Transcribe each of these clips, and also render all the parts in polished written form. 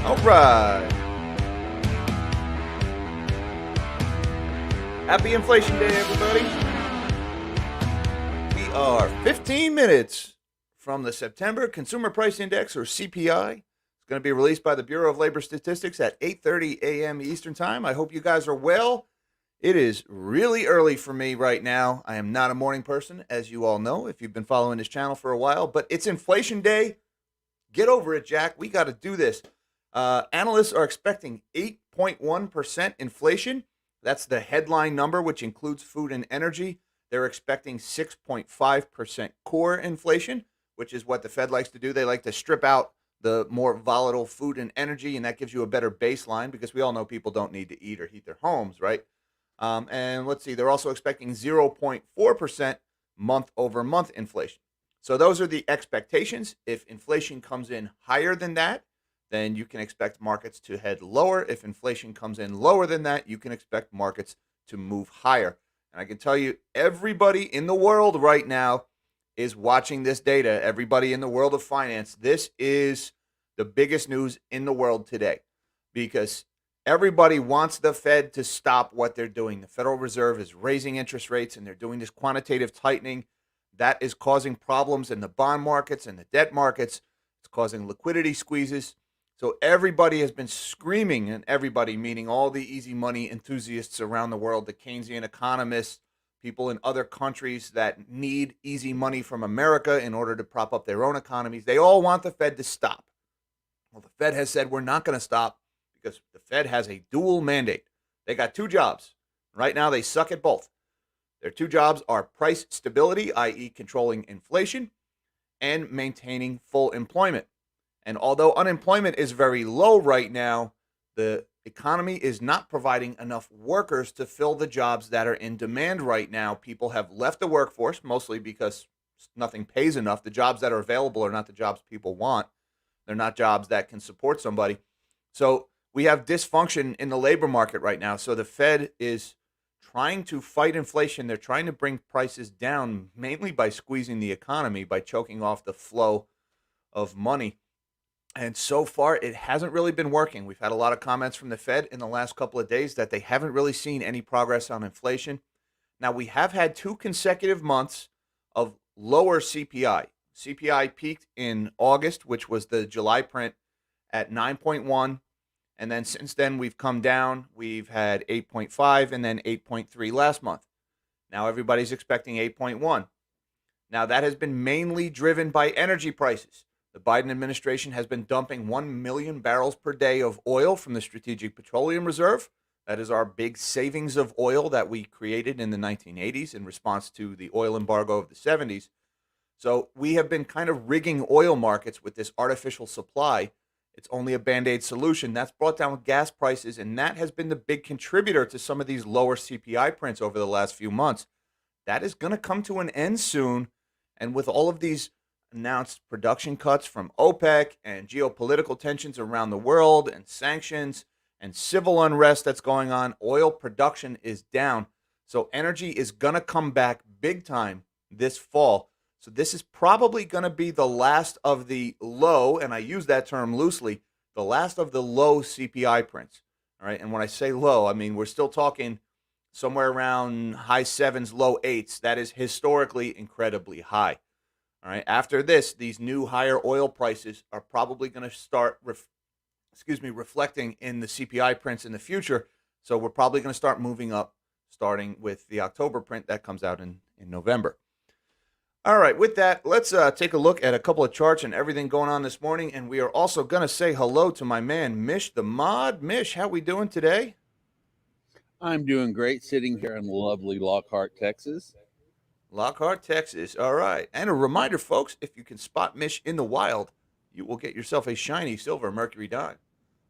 All right. Happy Inflation Day, everybody. We are 15 minutes from the September Consumer Price Index, or CPI. It's going to be released by the Bureau of Labor Statistics at 8:30 a.m. Eastern Time. I hope you guys are well. It is really early for me right now. I am not a morning person, as you all know, if you've been following this channel for a while, but it's Inflation Day. Get over it, Jack. We got to do this. Analysts are expecting 8.1% inflation. That's the headline number, which includes food and energy. They're expecting 6.5% core inflation, which is what the Fed likes to do. They like to strip out the more volatile food and energy, and that gives you a better baseline because we all know people don't need to eat or heat their homes, right? And let's see, they're also expecting 0.4% month over month inflation. So those are the expectations. If inflation comes in higher than that, then you can expect markets to head lower. If inflation comes in lower than that, you can expect markets to move higher. And I can tell you, everybody in the world right now is watching this data. Everybody in the world of finance, this is the biggest news in the world today because everybody wants the Fed to stop what they're doing. The Federal Reserve is raising interest rates and they're doing this quantitative tightening. That is causing problems in the bond markets and the debt markets. It's causing liquidity squeezes. So everybody has been screaming, and everybody meaning all the easy money enthusiasts around the world, the Keynesian economists, people in other countries that need easy money from America in order to prop up their own economies. They all want the Fed to stop. Well, the Fed has said we're not going to stop because the Fed has a dual mandate. They got two jobs. Right now, they suck at both. Their two jobs are price stability, i.e. controlling inflation, and maintaining full employment. And although unemployment is very low right now, the economy is not providing enough workers to fill the jobs that are in demand right now. People have left the workforce, mostly because nothing pays enough. The jobs that are available are not the jobs people want. They're not jobs that can support somebody. So we have dysfunction in the labor market right now. So the Fed is trying to fight inflation. They're trying to bring prices down, mainly by squeezing the economy, by choking off the flow of money. And so far, it hasn't really been working. We've had a lot of comments from the Fed in the last couple of days that they haven't really seen any progress on inflation. Now, we have had 2 consecutive months of lower CPI. CPI peaked in August, which was the July print, at 9.1. And then since then, we've come down. We've had 8.5 and then 8.3 last month. Now, everybody's expecting 8.1. Now, that has been mainly driven by energy prices. The Biden administration has been dumping 1 million barrels per day of oil from the Strategic Petroleum Reserve. That is our big savings of oil that we created in the 1980s in response to the oil embargo of the 70s. So we have been kind of rigging oil markets with this artificial supply. It's only a Band-Aid solution. That's brought down gas prices, and that has been the big contributor to some of these lower CPI prints over the last few months. That is going to come to an end soon, and with all of these announced production cuts from OPEC and geopolitical tensions around the world and sanctions and civil unrest that's going on, oil production is down. So energy is going to come back big time this fall. So this is probably going to be the last of the low, and I use that term loosely, the last of the low CPI prints. All right. And when I say low, I mean we're still talking somewhere around high 7s, low 8s. That is historically incredibly high. All right. After this, these new higher oil prices are probably going to start, reflecting in the CPI prints in the future. So we're probably going to start moving up, starting with the October print that comes out in November. All right. With that, let's take a look at a couple of charts and everything going on this morning. And we are also going to say hello to my man, Mish the Mod. Mish, how we doing today? I'm doing great, sitting here in lovely Lockhart, Texas. Lockhart, Texas. All right. And a reminder, folks, if you can spot Mish in the wild, you will get yourself a shiny silver Mercury dime.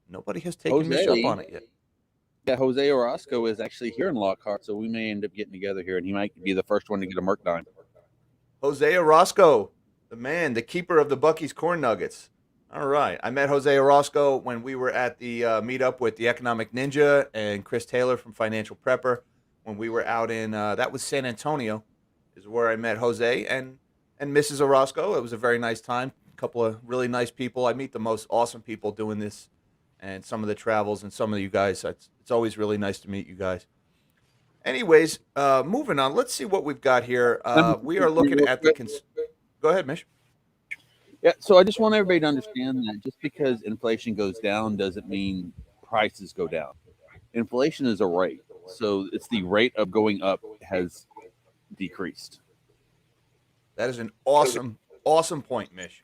Nobody has taken Mish up on it yet. Yeah, Jose Orozco is actually here in Lockhart, so we may end up getting together here, and he might be the first one to get a Merc dime. Jose Orozco, the man, the keeper of the Buc-ee's Corn Nuggets. All right. I met Jose Orozco when we were at the meetup with the Economic Ninja and Chris Taylor from Financial Prepper when we were out in, that was San Antonio, is where I met Jose and Mrs. Orozco. It was a very nice time. A couple of really nice people. I meet the most awesome people doing this and some of the travels and some of you guys. It's always really nice to meet you guys. Anyways, moving on. Let's see what we've got here. We are looking at the. Go ahead, Mish. Yeah, so I just want everybody to understand that just because inflation goes down doesn't mean prices go down. Inflation is a rate, so it's the rate of going up has decreased. That is an awesome, awesome point, Mish.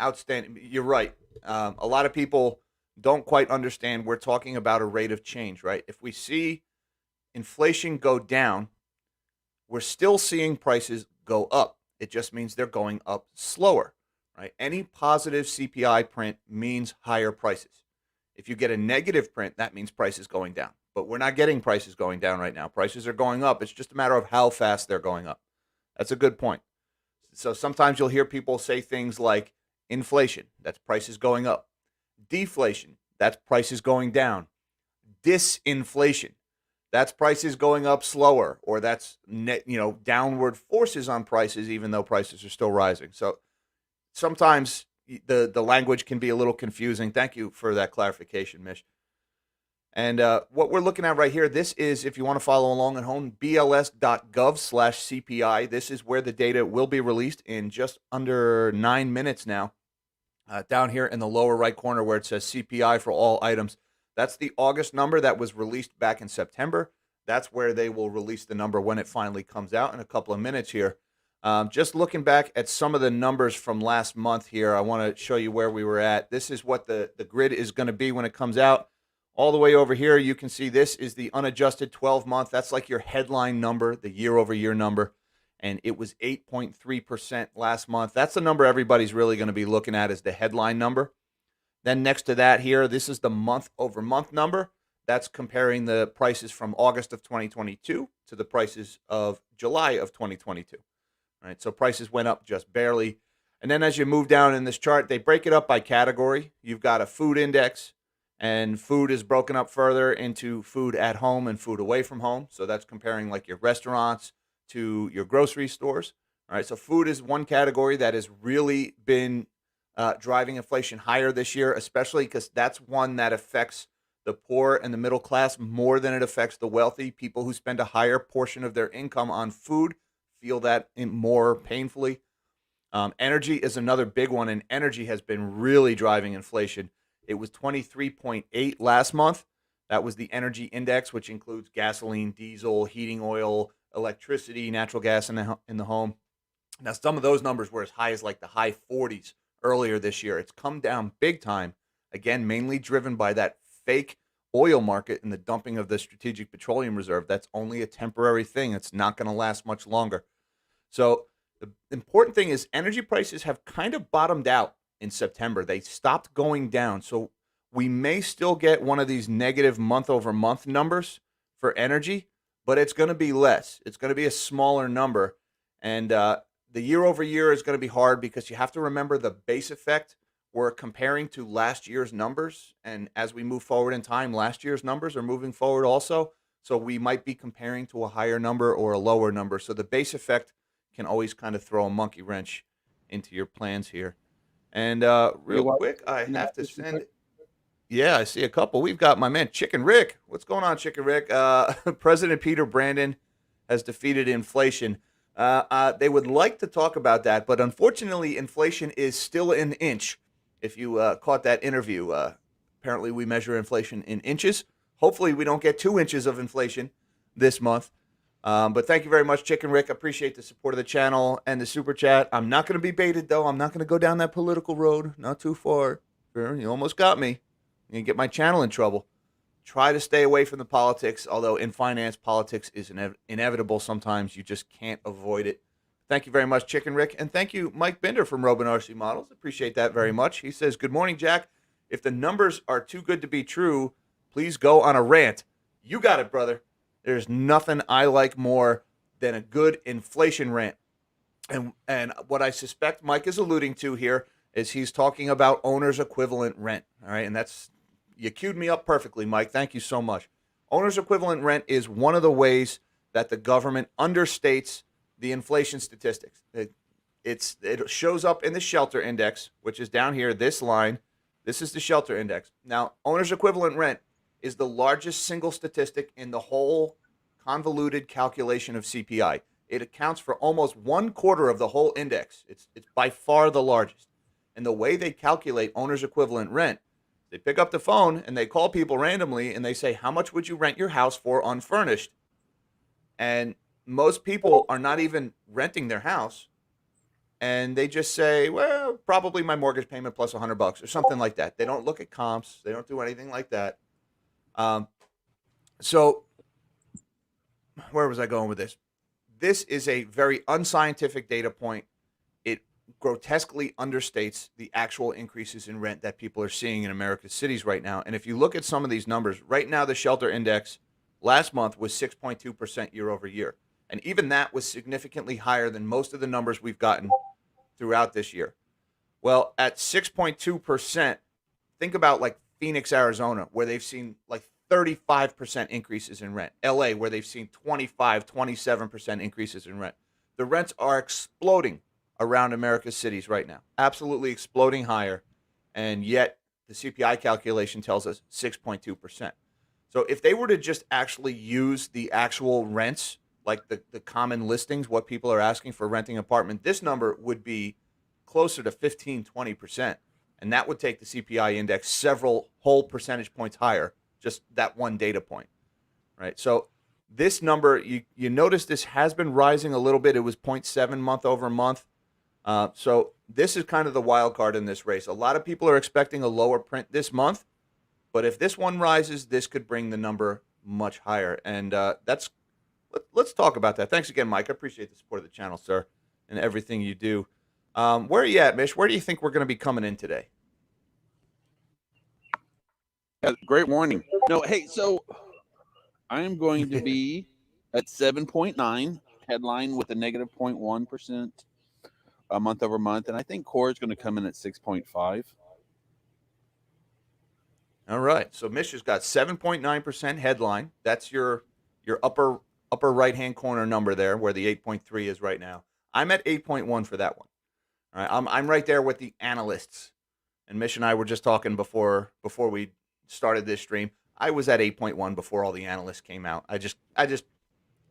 Outstanding. You're right. A lot of people don't quite understand. We're talking about a rate of change, right? If we see inflation go down, we're still seeing prices go up. It just means they're going up slower, right? Any positive CPI print means higher prices. If you get a negative print, that means prices going down. But we're not getting prices going down right now. Prices are going up. It's just a matter of how fast they're going up. That's a good point. So sometimes you'll hear people say things like inflation, that's prices going up. Deflation, that's prices going down. Disinflation, that's prices going up slower, or that's downward forces on prices, even though prices are still rising. So sometimes the language can be a little confusing. Thank you for that clarification, Mish. And what we're looking at right here, this is, if you want to follow along at home, bls.gov/CPI. This is where the data will be released in just under 9 minutes now. Down here in the lower right corner where it says CPI for all items, that's the August number that was released back in September. That's where they will release the number when it finally comes out in a couple of minutes here. Just looking back at some of the numbers from last month here, I want to show you where we were at. This is what the grid is going to be when it comes out. All the way over here, you can see this is the unadjusted 12-month. That's like your headline number, the year-over-year number. And it was 8.3% last month. That's the number everybody's really going to be looking at, is the headline number. Then next to that here, this is the month-over-month number. That's comparing the prices from August of 2022 to the prices of July of 2022. All right, so prices went up just barely. And then as you move down in this chart, they break it up by category. You've got a food index, and food is broken up further into food at home and food away from home. So that's comparing like your restaurants to your grocery stores. All right, so food is one category that has really been driving inflation higher this year, especially because that's one that affects the poor and the middle class more than it affects the wealthy. People who spend a higher portion of their income on food feel that more painfully. Energy is another big one, and energy has been really driving inflation. It was 23.8 last month. That was the energy index, which includes gasoline, diesel, heating oil, electricity, natural gas in the home. Now, some of those numbers were as high as like the high 40s earlier this year. It's come down big time, again, mainly driven by that fake oil market and the dumping of the Strategic Petroleum Reserve. That's only a temporary thing. It's not going to last much longer. So the important thing is energy prices have kind of bottomed out in September. They stopped going down. So we may still get one of these negative month-over-month numbers for energy, but it's going to be less. It's going to be a smaller number. And the year-over-year is going to be hard because you have to remember the base effect. We're comparing to last year's numbers. And as we move forward in time, last year's numbers are moving forward also. So we might be comparing to a higher number or a lower number. So the base effect can always kind of throw a monkey wrench into your plans here. And real quick, I have to send. Yeah, I see a couple. We've got my man Chicken Rick. What's going on, Chicken Rick? President Peter Brandon has defeated inflation. They would like to talk about that, but unfortunately, inflation is still an inch. If you caught that interview, apparently we measure inflation in inches. Hopefully, we don't get 2 inches of inflation this month. But thank you very much, Chicken Rick. Appreciate the support of the channel and the super chat. I'm not going to be baited, though. I'm not going to go down that political road. Not too far. You almost got me. You get my channel in trouble. Try to stay away from the politics, although in finance, politics is inevitable sometimes. You just can't avoid it. Thank you very much, Chicken Rick. And thank you, Mike Binder from Robin RC Models. Appreciate that very much. He says, good morning, Jack. If the numbers are too good to be true, please go on a rant. You got it, brother. There's nothing I like more than a good inflation rant. And what I suspect Mike is alluding to here is he's talking about owner's equivalent rent. All right, and that's, you queued me up perfectly, Mike. Thank you so much. Owner's equivalent rent is one of the ways that the government understates the inflation statistics. It shows up in the shelter index, which is down here, this line. This is the shelter index. Now, owner's equivalent rent is the largest single statistic in the whole convoluted calculation of CPI. It accounts for almost 1/4 of the whole index. It's by far the largest. And the way they calculate owner's equivalent rent, they pick up the phone and they call people randomly and they say, how much would you rent your house for unfurnished? And most people are not even renting their house. And they just say, well, probably my mortgage payment plus $100 or something like that. They don't look at comps. They don't do anything like that. So where was I going with this? This is a very unscientific data point. It grotesquely understates the actual increases in rent that people are seeing in America's cities right now. And if you look at some of these numbers, right now the shelter index last month was 6.2% year over year. And even that was significantly higher than most of the numbers we've gotten throughout this year. Well, at 6.2%, think about like Phoenix, Arizona, where they've seen like 35% increases in rent. LA, where they've seen 25, 27% increases in rent. The rents are exploding around America's cities right now, absolutely exploding higher. And yet the CPI calculation tells us 6.2%. So if they were to just actually use the actual rents, like the common listings, what people are asking for renting an apartment, this number would be closer to 15, 20%. And that would take the CPI index several whole percentage points higher, just that one data point, right? So this number, you notice this has been rising a little bit. It was 0.7 month over month. So this is kind of the wild card in this race. A lot of people are expecting a lower print this month, but if this one rises, this could bring the number much higher. And let's talk about that. Thanks again, Mike. I appreciate the support of the channel, sir, and everything you do. Where are you at, Mish? Where do you think we're going to be coming in today? Great warning. No, hey, so I am going to be at 7.9 headline with a negative 0.1% month over month, and I think core is going to come in at 6.5. All right. So Mish has got 7.9% headline. That's your upper right-hand corner number there, where the 8.3 is right now. I'm at 8.1 for that one. All right. I'm right there with the analysts. And Mish and I were just talking before we started this stream. I was at 8.1 before all the analysts came out. I just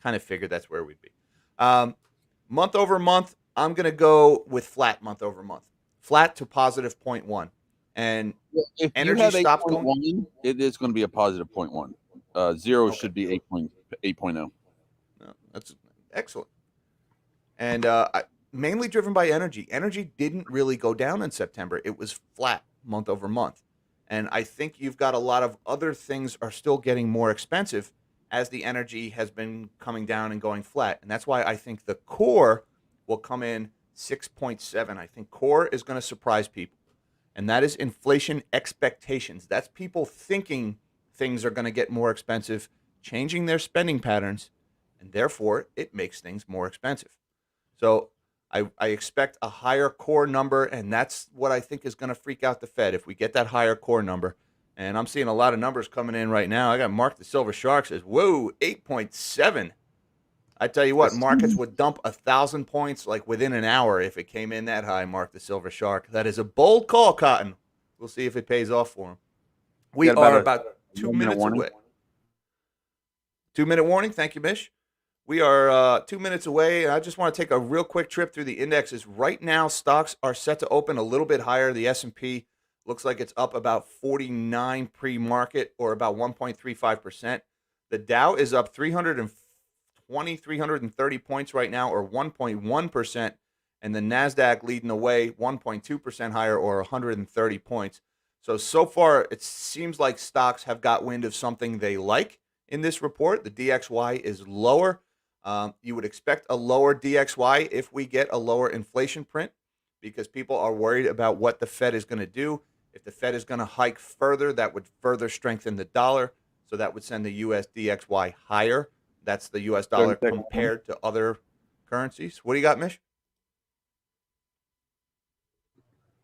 kind of figured that's where we'd be. Month over month, I'm going to go with flat month over month. Flat to positive 0.1. And if energy you have stops 8.1, going. it is going to be a positive 0.1. Zero should be 8.0. No, that's excellent. And mainly driven by energy. Energy didn't really go down in September. It was flat month over month. And I think you've got a lot of other things are still getting more expensive as the energy has been coming down and going flat. And that's why I think the core will come in 6.7. I think core is going to surprise people. And that is inflation expectations. That's people thinking things are going to get more expensive, changing their spending patterns, and therefore it makes things more expensive. So I expect a higher core number, and that's what I think is going to freak out the Fed if we get that higher core number. And I'm seeing a lot of numbers coming in right now. I got Mark the Silver Shark says, whoa, 8.7. I tell you what, markets would dump 1,000 points like within an hour if it came in that high, Mark the Silver Shark. That is a bold call, Cotton. We'll see if it pays off for him. We are about 2 minutes away. 2-minute warning. Thank you, Mish. We are 2 minutes away. I just want to take a real quick trip through the indexes. Right now, stocks are set to open a little bit higher. The S&P looks like it's up about 49 pre-market, or about 1.35%. The Dow is up 330 points right now, or 1.1%. And the NASDAQ leading the way, 1.2% higher, or 130 points. So far, it seems like stocks have got wind of something they like in this report. The DXY is lower. You would expect a lower DXY if we get a lower inflation print, because people are worried about what the Fed is going to do. If the Fed is going to hike further, that would further strengthen the dollar. So that would send the US DXY higher. That's the US dollar compared to other currencies. What do you got, Mish?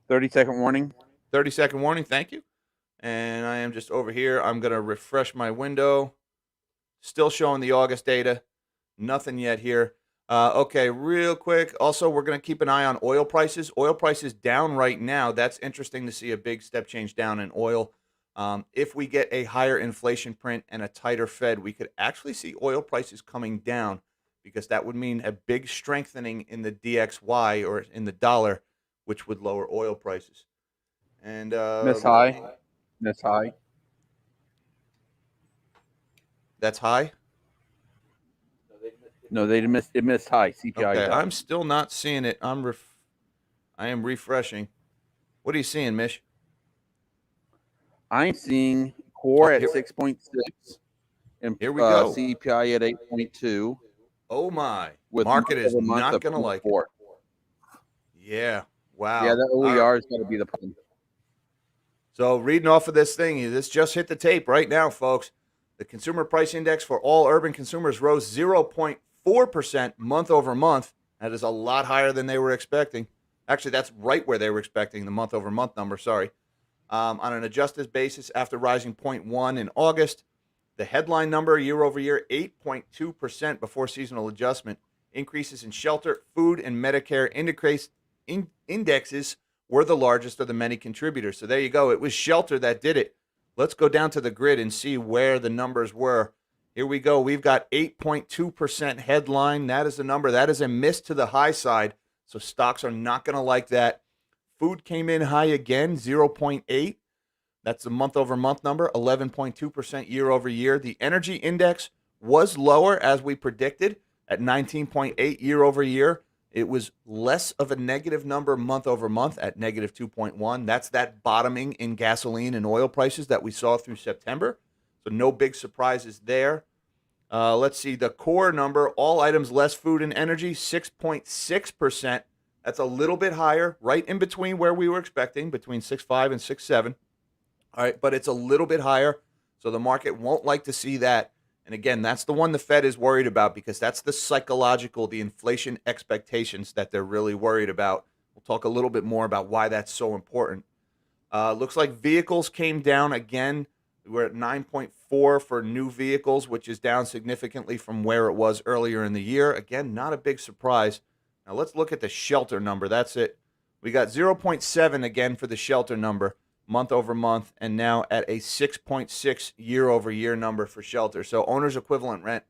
30-second warning. 30-second warning. Thank you. And I am just over here. I'm going to refresh my window. Still showing the August data. Nothing yet here. Okay, real quick. Also, we're going to keep an eye on oil prices. Oil prices down right now. That's interesting to see a big step change down in oil. If we get a higher inflation print and a tighter Fed, we could actually see oil prices coming down because that would mean a big strengthening in the DXY or in the dollar, which would lower oil prices. And Miss High, Miss High. that's high. No, they missed. It missed high. CPI is Okay, high. I'm still not seeing it. I am refreshing. What are you seeing, Mish? I'm seeing core Oh, at 6.6 and here we go. CPI at 8.2. Oh my! With Market is month not of going to like it. 0.4. Yeah. Wow. Yeah, that All right. OER is going to be the problem. So reading off of this thing, this just hit the tape right now, folks. The consumer price index for all urban consumers rose 0.4% month over month. That is a lot higher than they were expecting. Actually, that's right where they were expecting the month over month number. Sorry. On an adjusted basis, after rising 0.1 in August, the headline number year over year, 8.2% before seasonal adjustment. Increases in shelter, food, and Medicare indexes were the largest of the many contributors. So there you go. It was shelter that did it. Let's go down to the grid and see where the numbers were. Here we go. We've got 8.2% headline. That is the number. That is a miss to the high side. So stocks are not going to like that. Food came in high again, 0.8. That's the month over month number, 11.2% year over year. The energy index was lower as we predicted at 19.8 year over year. It was less of a negative number month over month at negative 2.1. That's that bottoming in gasoline and oil prices that we saw through September. So no big surprises there. Let's see the core number, all items less food and energy, 6.6%. That's a little bit higher, right in between where we were expecting, between 6.5 and 6.7. All right, but it's a little bit higher, so the market won't like to see that. And again, that's the one the Fed is worried about because that's the psychological, the inflation expectations that they're really worried about. We'll talk a little bit more about why that's so important. Looks like vehicles came down again. We're at 9.4 for new vehicles, which is down significantly from where it was earlier in the year. Again, not a big surprise. Now let's look at the shelter number. That's it. We got 0.7 again for the shelter number month over month, and now at a 6.6 year over year number for shelter. So owner's equivalent rent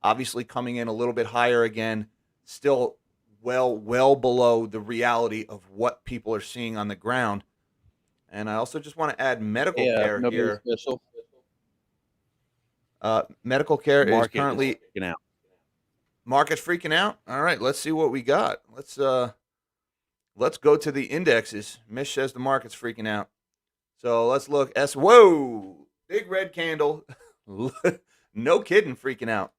obviously coming in a little bit higher again, still well below the reality of what people are seeing on the ground. And I also just want to add medical care here. Special. Medical care is Market currently freaking out. Market's freaking out. All right, let's see what we got. Let's go to the indexes. Mish says the market's freaking out. So let's look. Whoa, big red candle. No kidding, freaking out.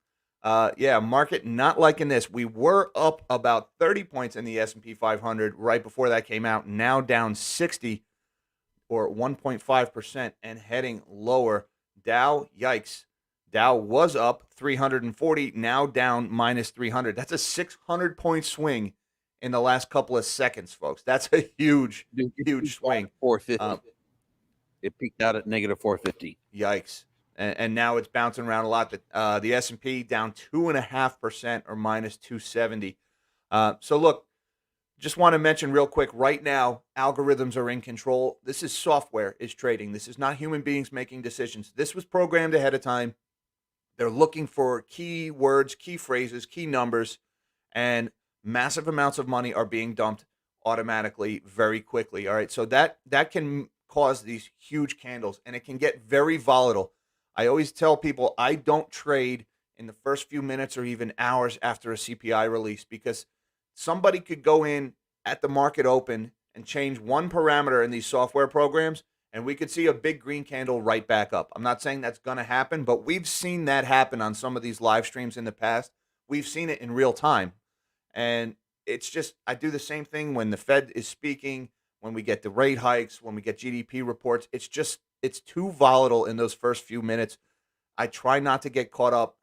Yeah, market not liking this. We were up about 30 points in the S&P 500 right before that came out. Now down 60 or 1.5% and heading lower. Dow, yikes. Dow was up 340, now down minus 300. That's a 600-point swing in the last couple of seconds, folks. That's a huge swing. 450. It peaked out at negative 450. Yikes. And now it's bouncing around a lot. The S&P down 2.5% or minus 270. So look, just want to mention real quick, right now, algorithms are in control. This is software is trading. This is not human beings making decisions. This was programmed ahead of time. They're looking for key words, key phrases, key numbers, and massive amounts of money are being dumped automatically very quickly. All right, so that can cause these huge candles, and it can get very volatile. I always tell people I don't trade in the first few minutes or even hours after a CPI release because somebody could go in at the market open and change one parameter in these software programs, and we could see a big green candle right back up. I'm not saying that's going to happen, but we've seen that happen on some of these live streams in the past. We've seen it in real time. And it's just, I do the same thing when the Fed is speaking, when we get the rate hikes, when we get GDP reports. It's too volatile in those first few minutes. I try not to get caught up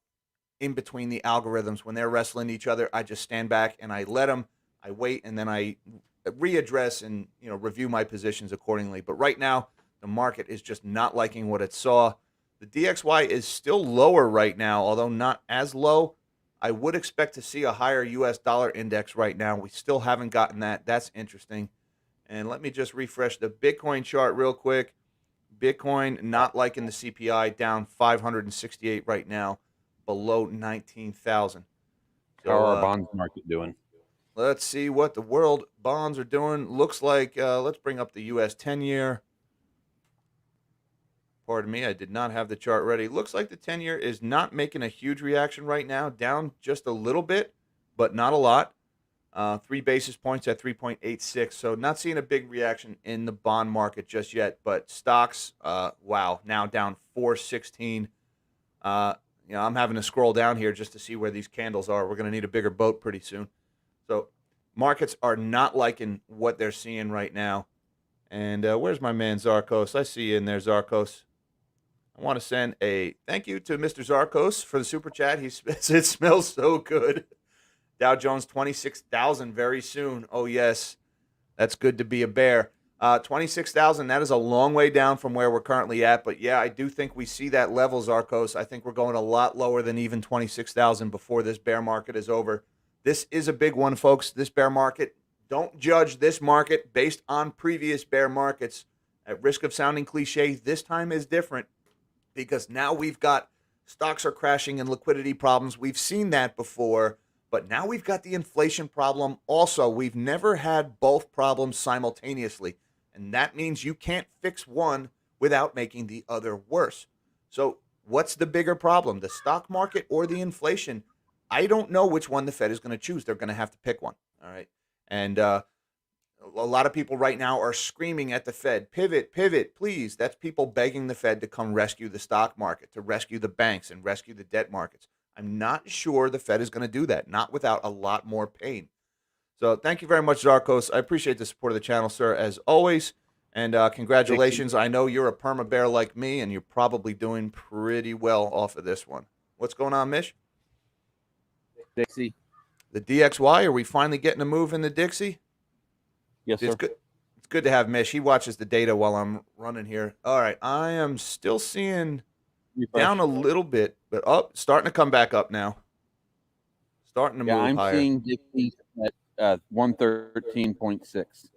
in between the algorithms when they're wrestling each other. I just stand back and I let them, I wait, and then I readdress and review my positions accordingly. But right now, the market is just not liking what it saw. The DXY is still lower right now, although not as low. I would expect to see a higher US dollar index right now. We still haven't gotten that. That's interesting. And let me just refresh the Bitcoin chart real quick. Bitcoin not liking the CPI, down 568 right now, below 19,000. How are So our bonds market doing? let's see what the world bonds are doing. Looks like, let's bring up the US 10-year. Pardon me, I did not have the chart ready. Looks like the 10-year is not making a huge reaction right now, down just a little bit, but not a lot. 3 basis points at 3.86. So not seeing a big reaction in the bond market just yet. But stocks, wow, now down 416. I'm having to scroll down here just to see where these candles are. We're going to need a bigger boat pretty soon. So markets are not liking what they're seeing right now. And where's my man Zarkos? I see you in there, Zarkos. I want to send a thank you to Mr. Zarkos for the super chat. He says it smells so good. Dow Jones 26,000 very soon. Oh, yes. That's good to be a bear. 26,000, that is a long way down from where we're currently at. But, yeah, I do think we see that level, Zarkos. I think we're going a lot lower than even 26,000 before this bear market is over. This is a big one, folks, this bear market. Don't judge this market based on previous bear markets. At risk of sounding cliche, this time is different because now we've got stocks are crashing and liquidity problems. We've seen that before. But now we've got the inflation problem also. We've never had both problems simultaneously. And that means you can't fix one without making the other worse. So what's the bigger problem, the stock market or the inflation? I don't know which one the Fed is going to choose. They're going to have to pick one. All right. And a lot of people right now are screaming at the Fed, pivot, pivot, please. That's people begging the Fed to come rescue the stock market, to rescue the banks and rescue the debt markets. I'm not sure the Fed is going to do that, not without a lot more pain. So thank you very much, Zarkos. I appreciate the support of the channel, sir, as always. And congratulations. I know you're a perma bear like me, and you're probably doing pretty well off of this one. What's going on, Mish? Dixie. The DXY, are we finally getting a move in the Dixie? Yes, sir. It's good to have Mish. He watches the data while I'm running here. All right. I am still seeing down a little bit, but up, starting to come back up now. Starting to move I'm higher. seeing Dixie at 113.6.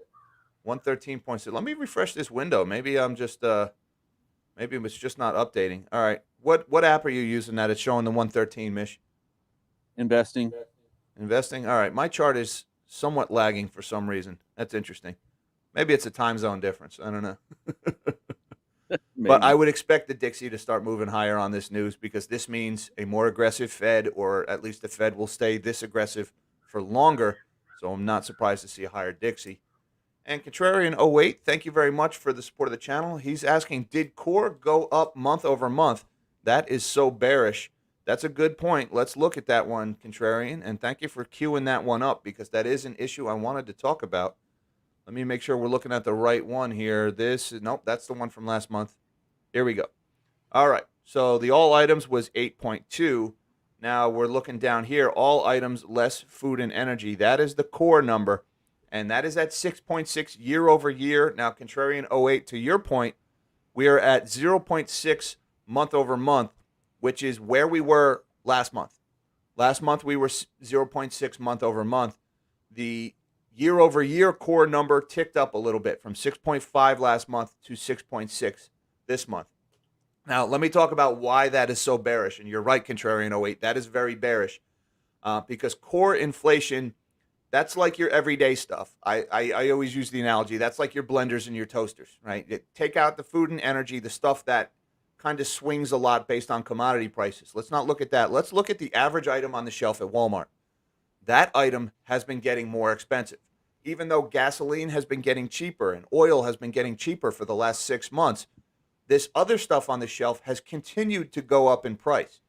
113.6. Let me refresh this window. Maybe I'm just maybe it's just not updating. All right. What app are you using that it's showing the 113, Mish? Investing. Investing. All right. My chart is somewhat lagging for some reason. That's interesting. Maybe it's a time zone difference. I don't know. But I would expect the Dixie to start moving higher on this news because this means a more aggressive Fed, or at least the Fed will stay this aggressive for longer. So I'm not surprised to see a higher Dixie. And Contrarian 08, thank you very much for the support of the channel. He's asking, did core go up month over month? That is so bearish. That's a good point. Let's look at that one, Contrarian. And thank you for queuing that one up because that is an issue I wanted to talk about. Let me make sure we're looking at the right one here. Nope, that's the one from last month. Here we go. All right. So the all items was 8.2. Now we're looking down here. All items less food and energy. That is the core number. And that is at 6.6 year over year. Now, Contrarian 08, to your point, we are at 0.6 month over month, which is where we were last month. Last month, we were 0.6 month over month. The year over year core number ticked up a little bit from 6.5 last month to 6.6 this month. Now, let me talk about why that is so bearish. And you're right, Contrarian 08, that is very bearish because core inflation, that's like your everyday stuff. I always use the analogy. That's like your blenders and your toasters, right? Take out the food and energy, the stuff that kind of swings a lot based on commodity prices. Let's not look at that. Let's look at the average item on the shelf at Walmart. That item has been getting more expensive. Even though gasoline has been getting cheaper and oil has been getting cheaper for the last 6 months, this other stuff on the shelf has continued to go up in price.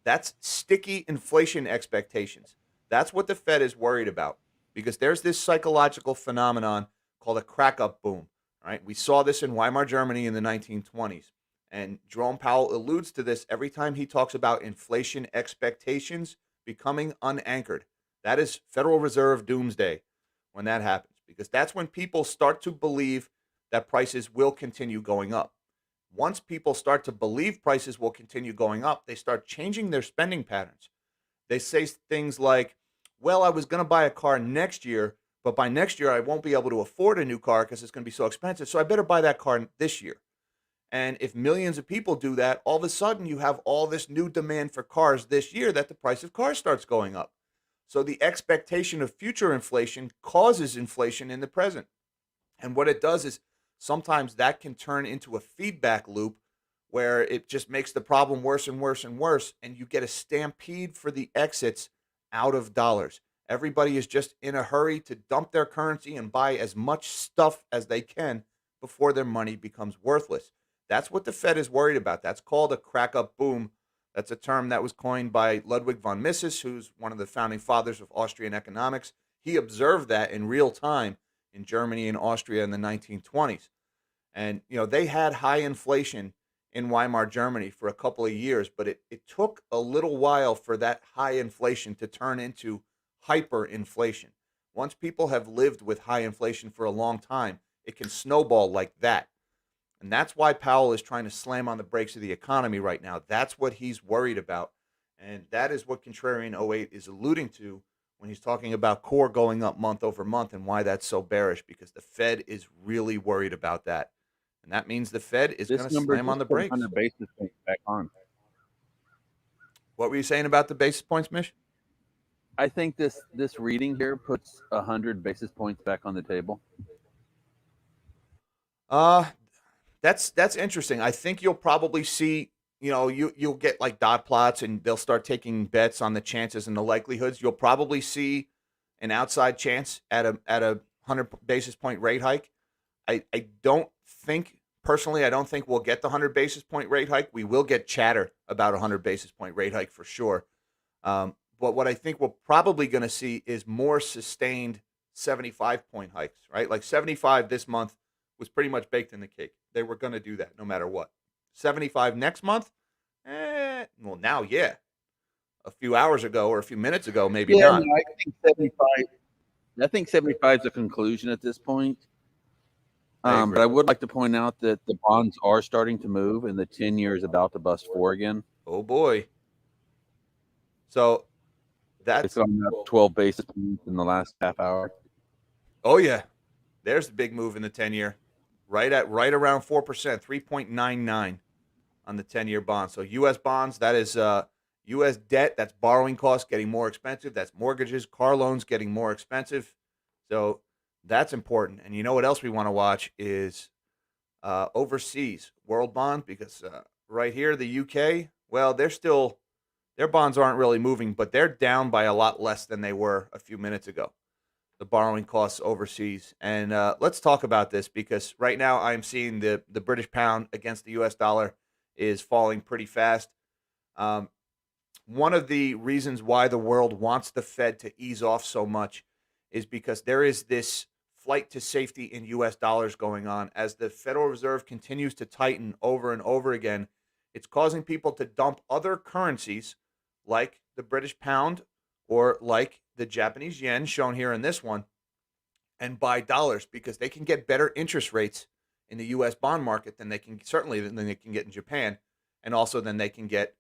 That's sticky inflation expectations. That's what the Fed is worried about because there's this psychological phenomenon called a crack-up boom. Right? We saw this in Weimar Germany in the 1920s. And Jerome Powell alludes to this every time he talks about inflation expectations becoming unanchored. That is Federal Reserve doomsday when that happens, because that's when people start to believe that prices will continue going up. Once people start to believe prices will continue going up, they start changing their spending patterns. They say things like, well, I was going to buy a car next year, but by next year, I won't be able to afford a new car because it's going to be so expensive. So I better buy that car this year. And if millions of people do that, all of a sudden you have all this new demand for cars this year that the price of cars starts going up. So the expectation of future inflation causes inflation in the present. And what it does is sometimes that can turn into a feedback loop where it just makes the problem worse and worse and worse. And you get a stampede for the exits out of dollars. Everybody is just in a hurry to dump their currency and buy as much stuff as they can before their money becomes worthless. That's what the Fed is worried about. That's called a crack up boom. That's a term that was coined by Ludwig von Mises, who's one of the founding fathers of Austrian economics. He observed that in real time in Germany and Austria in the 1920s. And, they had high inflation in Weimar Germany for a couple of years, but it took a little while for that high inflation to turn into hyperinflation. Once people have lived with high inflation for a long time, it can snowball like that. And that's why Powell is trying to slam on the brakes of the economy right now. That's what he's worried about. And that is what Contrarian '08 is alluding to when he's talking about core going up month over month and why that's so bearish, because the Fed is really worried about that. And that means the Fed is going to slam on the brakes. 100 basis points back on. What were you saying about the basis points, Mish? I think this reading here puts 100 basis points back on the table. That's interesting. I think you'll probably see, you'll get like dot plots and they'll start taking bets on the chances and the likelihoods. You'll probably see an outside chance at a 100 basis point rate hike. I don't think personally, I don't think we'll get the 100 basis point rate hike. We will get chatter about a 100 basis point rate hike for sure. But what I think we're probably going to see is more sustained 75 point hikes, right? Like 75 this month was pretty much baked in the cake. They were going to do that no matter what. 75 next month? Well, now, yeah. A few hours ago or a few minutes ago, maybe not. No, I think 75 is a conclusion at this point. But I would like to point out that the bonds are starting to move and the 10-year is about to bust 4 again. Oh, boy. So it's on up 12 basis points in the last half hour. Oh, yeah. There's the big move in the 10-year. Right around 4%, 3.99 on the 10-year bond. So U.S. bonds, that is U.S. debt, that's borrowing costs getting more expensive. That's mortgages, car loans getting more expensive. So that's important. And you know what else we want to watch is overseas world bonds, because right here, the U.K., well, their bonds aren't really moving, but they're down by a lot less than they were a few minutes ago. The borrowing costs overseas. And let's talk about this, because right now I'm seeing the British pound against the U.S. dollar is falling pretty fast. One of the reasons why the world wants the Fed to ease off so much is because there is this flight to safety in U.S. dollars going on. As the Federal Reserve continues to tighten over and over again, it's causing people to dump other currencies like the British pound or like the Japanese yen, shown here in this one, and buy dollars, because they can get better interest rates in the U.S. bond market than they can get in Japan, and also than they can get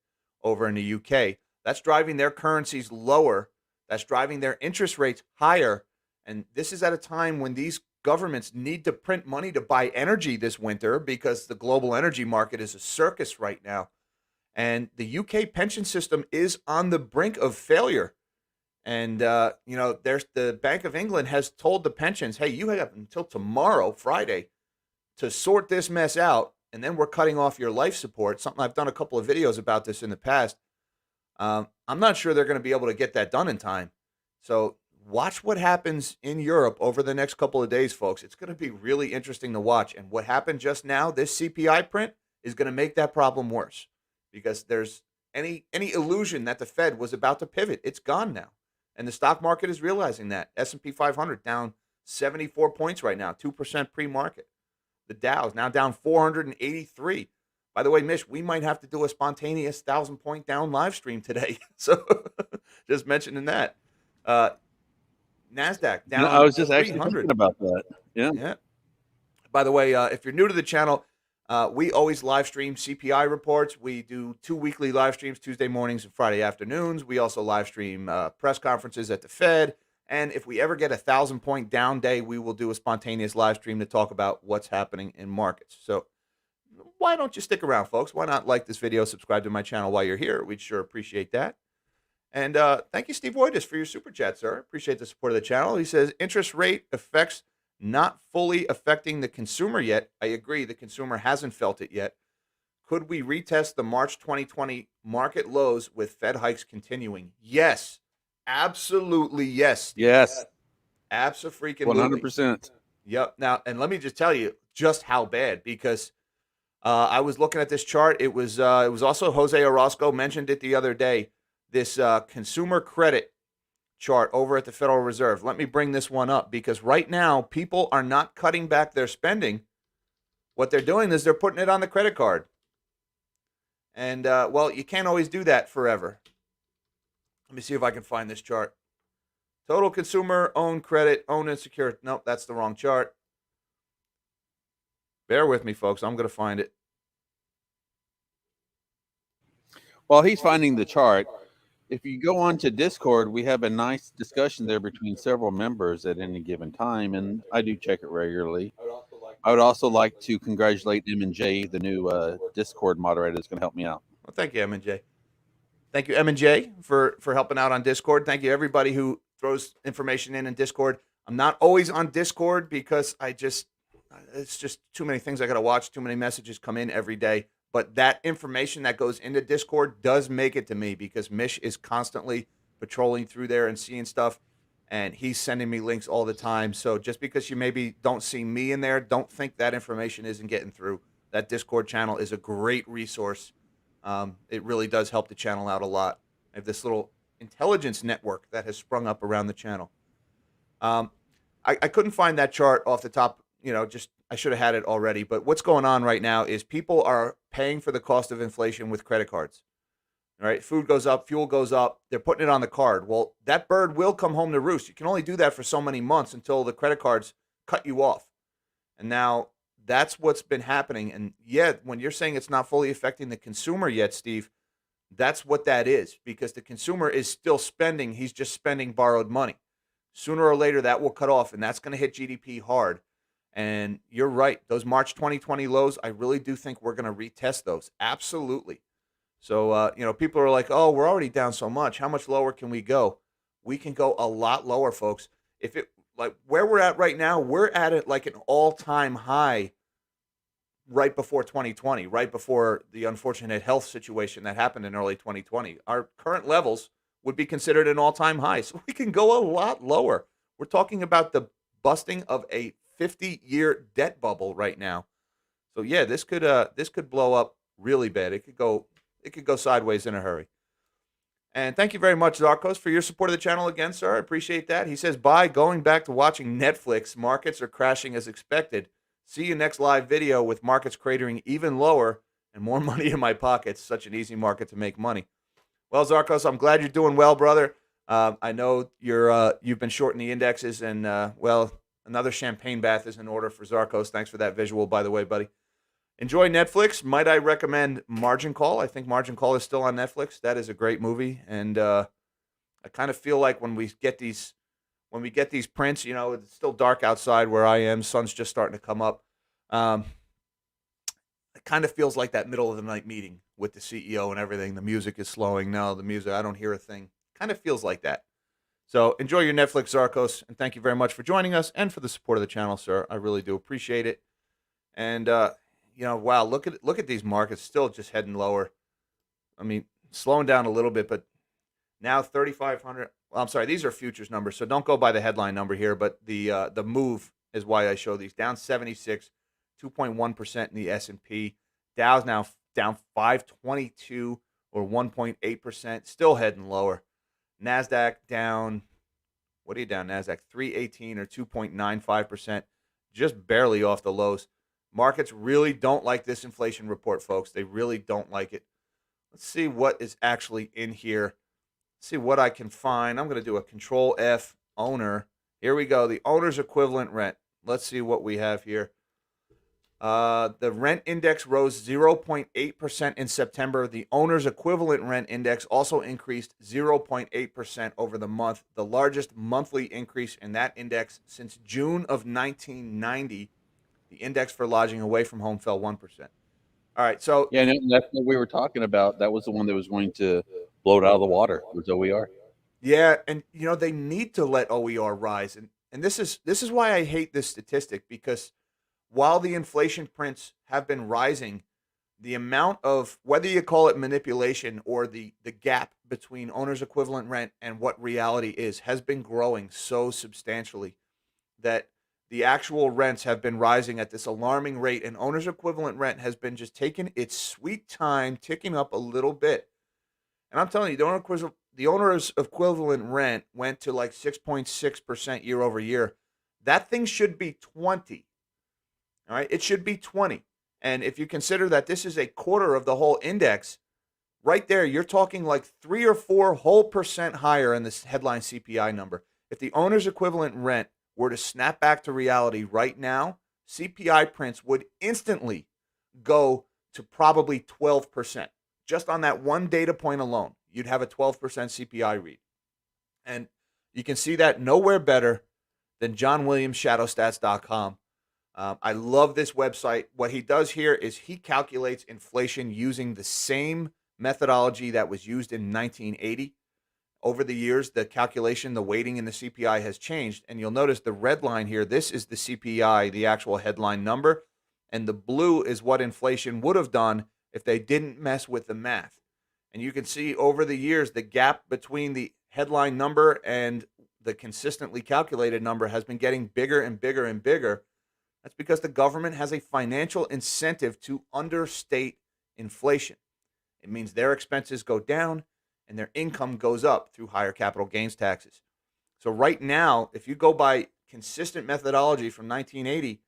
over in the U.K. That's driving their currencies lower. That's driving their interest rates higher. And this is at a time when these governments need to print money to buy energy this winter, because the global energy market is a circus right now. And the UK pension system is on the brink of failure. And, there's the Bank of England has told the pensions, hey, you have until tomorrow, Friday, to sort this mess out. And then we're cutting off your life support. Something I've done a couple of videos about this in the past. I'm not sure they're going to be able to get that done in time. So watch what happens in Europe over the next couple of days, folks. It's going to be really interesting to watch. And what happened just now, this CPI print, is going to make that problem worse, because there's any illusion that the Fed was about to pivot. It's gone now. And the stock market is realizing that. S&P 500 down 74 points right now, 2% pre-market. The Dow is now down 483. By the way, Mish, we might have to do a spontaneous 1,000-point down live stream today. So just mentioning that. NASDAQ down. I was just actually thinking about that. Yeah. By the way, if you're new to the channel, We always live stream CPI reports. We do 2 weekly live streams, Tuesday mornings and Friday afternoons. We also live stream press conferences at the Fed. And if we ever get 1,000-point down day, we will do a spontaneous live stream to talk about what's happening in markets. So why don't you stick around, folks? Why not like this video, subscribe to my channel while you're here? We'd sure appreciate that. And thank you, Steve Voitis, for your super chat, sir. Appreciate the support of the channel. He says, interest rate effects not fully affecting the consumer yet. I agree. The consumer hasn't felt it yet. Could we retest the March 2020 market lows with Fed hikes continuing? Yes. Absolutely yes. Yes. Abso-freaking-lutely. 100%. Yep. Now, and let me just tell you just how bad, because I was looking at this chart. It was also Jose Orozco mentioned it the other day. This consumer credit chart over at the Federal Reserve. Let me bring this one up, because right now people are not cutting back their spending. What they're doing is they're putting it on the credit card. And, well, you can't always do that forever. Let me see if I can find this chart. Total consumer, owned credit, owned and secured. Nope, that's the wrong chart. Bear with me, folks. I'm going to find it. While he's finding the chart, if you go on to Discord, we have a nice discussion there between several members at any given time, and I do check it regularly. I would also like to congratulate M&J, the new Discord moderator that's going to help me out. Well, thank you, M&J. Thank you, M&J, for helping out on Discord. Thank you, everybody who throws information in Discord. I'm not always on Discord because it's just too many things I got to watch. Too many messages come in every day. But that information that goes into Discord does make it to me, because Mish is constantly patrolling through there and seeing stuff, and he's sending me links all the time. So just because you maybe don't see me in there, don't think that information isn't getting through. That Discord channel is a great resource. It really does help the channel out a lot. I have this little intelligence network that has sprung up around the channel. I couldn't find that chart off the top. I should have had it already. But what's going on right now is people are paying for the cost of inflation with credit cards. All right, food goes up, fuel goes up. They're putting it on the card. Well, that bird will come home to roost. You can only do that for so many months until the credit cards cut you off. And now that's what's been happening. And yeah, when you're saying it's not fully affecting the consumer yet, Steve, that's what that is, because the consumer is still spending. He's just spending borrowed money. Sooner or later, that will cut off, and that's going to hit GDP hard. And you're right. Those March 2020 lows, I really do think we're going to retest those. Absolutely. So, people are like, oh, we're already down so much. How much lower can we go? We can go a lot lower, folks. Where we're at right now, we're at it like an all-time high right before 2020, right before the unfortunate health situation that happened in early 2020. Our current levels would be considered an all-time high. So we can go a lot lower. We're talking about the busting of a 50-year debt bubble right now. So yeah, this could blow up really bad. It could go sideways in a hurry. And thank you very much, Zarkos, for your support of the channel again, sir. I appreciate that. He says, bye, going back to watching Netflix. Markets are crashing as expected. See you next live video with markets cratering even lower and more money in my pockets. Such an easy market to make money. Well, Zarkos, I'm glad you're doing well, brother. I know you've been shorting the indexes, and another champagne bath is in order for Zarkos. Thanks for that visual, by the way, buddy. Enjoy Netflix. Might I recommend Margin Call? I think Margin Call is still on Netflix. That is a great movie, and I kind of feel like when we get these prints, it's still dark outside where I am. Sun's just starting to come up. It kind of feels like that middle of the night meeting with the CEO and everything. The music is slowing. No, the music, I don't hear a thing. Kind of feels like that. So enjoy your Netflix, Zarkos, and thank you very much for joining us and for the support of the channel, sir. I really do appreciate it. And wow, look at these markets still just heading lower. I mean, slowing down a little bit, but now 3,500. Well, I'm sorry, these are futures numbers, so don't go by the headline number here. But the move is why I show these. Down 76, 2.1% in the S&P. Dow's now down 522 or 1.8%, still heading lower. Nasdaq down. What are you down? Nasdaq 318 or 2.95%, just barely off the lows. Markets really don't like this inflation report, folks. They really don't like it. Let's see what is actually in here. Let's see what I can find. I'm going to do a Control F owner. Here we go. The owner's equivalent rent. Let's see what we have here. The rent index rose 0.8% in September. The owner's equivalent rent index also increased 0.8% over the month, the largest monthly increase in that index since June of 1990. The index for lodging away from home fell 1%. All right, so Yeah, and that's what we were talking about. That was the one that was going to blow it out of the water. Was OER. yeah, and they need to let OER rise, and this is why I hate this statistic, because while the inflation prints have been rising, the amount of, whether you call it manipulation or the gap between owner's equivalent rent and what reality is, has been growing so substantially that the actual rents have been rising at this alarming rate, and owner's equivalent rent has been just taking its sweet time ticking up a little bit. And I'm telling you, the owner's equivalent rent went to like 6.6% year over year. That thing should be 20. All right, it should be 20. And if you consider that this is a quarter of the whole index, right there, you're talking like 3 or 4 whole % higher in this headline CPI number. If the owner's equivalent rent were to snap back to reality right now, CPI prints would instantly go to probably 12%. Just on that one data point alone, you'd have a 12% CPI read. And you can see that nowhere better than JohnWilliamsShadowstats.com. I love this website. What he does here is he calculates inflation using the same methodology that was used in 1980. Over the years, the calculation, the weighting in the CPI has changed. And you'll notice the red line here, this is the CPI, the actual headline number. And the blue is what inflation would have done if they didn't mess with the math. And you can see over the years, the gap between the headline number and the consistently calculated number has been getting bigger and bigger and bigger. That's because the government has a financial incentive to understate inflation. It means their expenses go down and their income goes up through higher capital gains taxes. So right now, if you go by consistent methodology from 1980,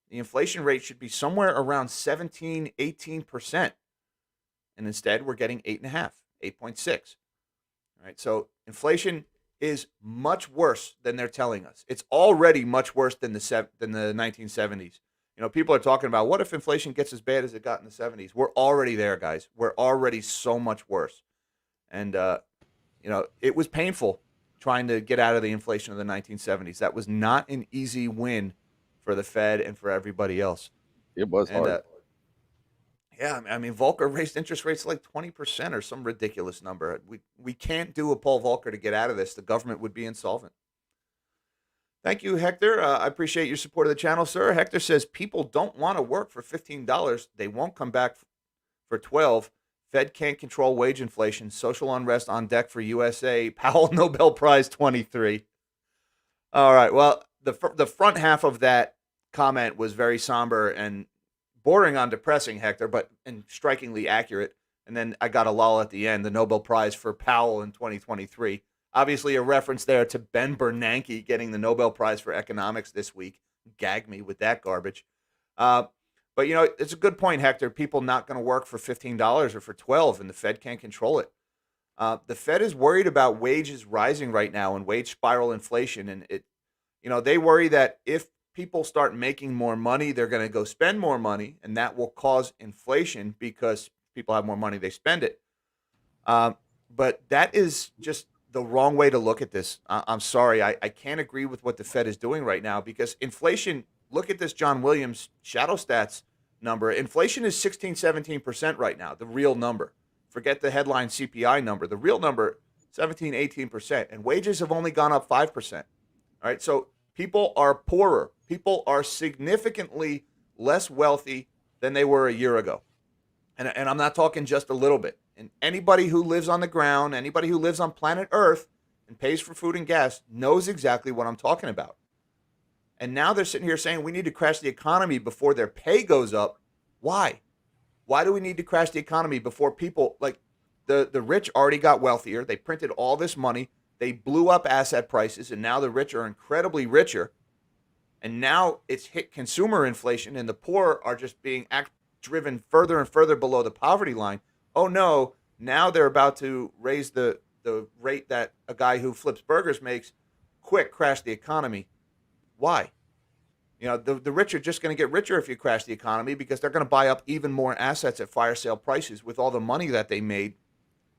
the inflation rate should be somewhere around 17, 18%. And instead, we're getting 8.5, 8.6. All right. So inflation is much worse than they're telling us. It's already much worse than the 1970s. People are talking about, what if inflation gets as bad as it got in the 70s? We're already there, guys. We're already so much worse. And it was painful trying to get out of the inflation of the 1970s. That was not an easy win for the Fed and for everybody else. It was hard. Yeah, I mean, Volcker raised interest rates like 20% or some ridiculous number. We can't do a Paul Volcker to get out of this. The government would be insolvent. Thank you, Hector. I appreciate your support of the channel, sir. Hector says people don't want to work for $15. They won't come back for 12. Fed can't control wage inflation. Social unrest on deck for USA. Powell Nobel Prize 23. All right. Well, the front half of that comment was very somber and bordering on depressing, Hector, but and strikingly accurate. And then I got a lull at the end, the Nobel Prize for Powell in 2023. Obviously a reference there to Ben Bernanke getting the Nobel Prize for economics this week. Gag me with that garbage. But, it's a good point, Hector. People not going to work for $15 or for 12, and the Fed can't control it. The Fed is worried about wages rising right now and wage spiral inflation. And they worry that if people start making more money, they're going to go spend more money, and that will cause inflation because people have more money, they spend it. But that is just the wrong way to look at this. I'm sorry. I can't agree with what the Fed is doing right now, because inflation, look at this John Williams shadow stats number. Inflation is 16, 17% right now, the real number. Forget the headline CPI number. The real number, 17, 18%. And wages have only gone up 5%. All right. So people are poorer. People are significantly less wealthy than they were a year ago. And I'm not talking just a little bit. And anybody who lives on the ground, anybody who lives on planet Earth and pays for food and gas knows exactly what I'm talking about. And now they're sitting here saying we need to crash the economy before their pay goes up. Why? Why do we need to crash the economy before people, like the rich already got wealthier? They printed all this money. They blew up asset prices, and now the rich are incredibly richer. And now it's hit consumer inflation, and the poor are just being driven further and further below the poverty line. Oh no, now they're about to raise the rate that a guy who flips burgers makes. Quick, crash the economy. Why? The rich are just going to get richer if you crash the economy because they're going to buy up even more assets at fire sale prices with all the money that they made.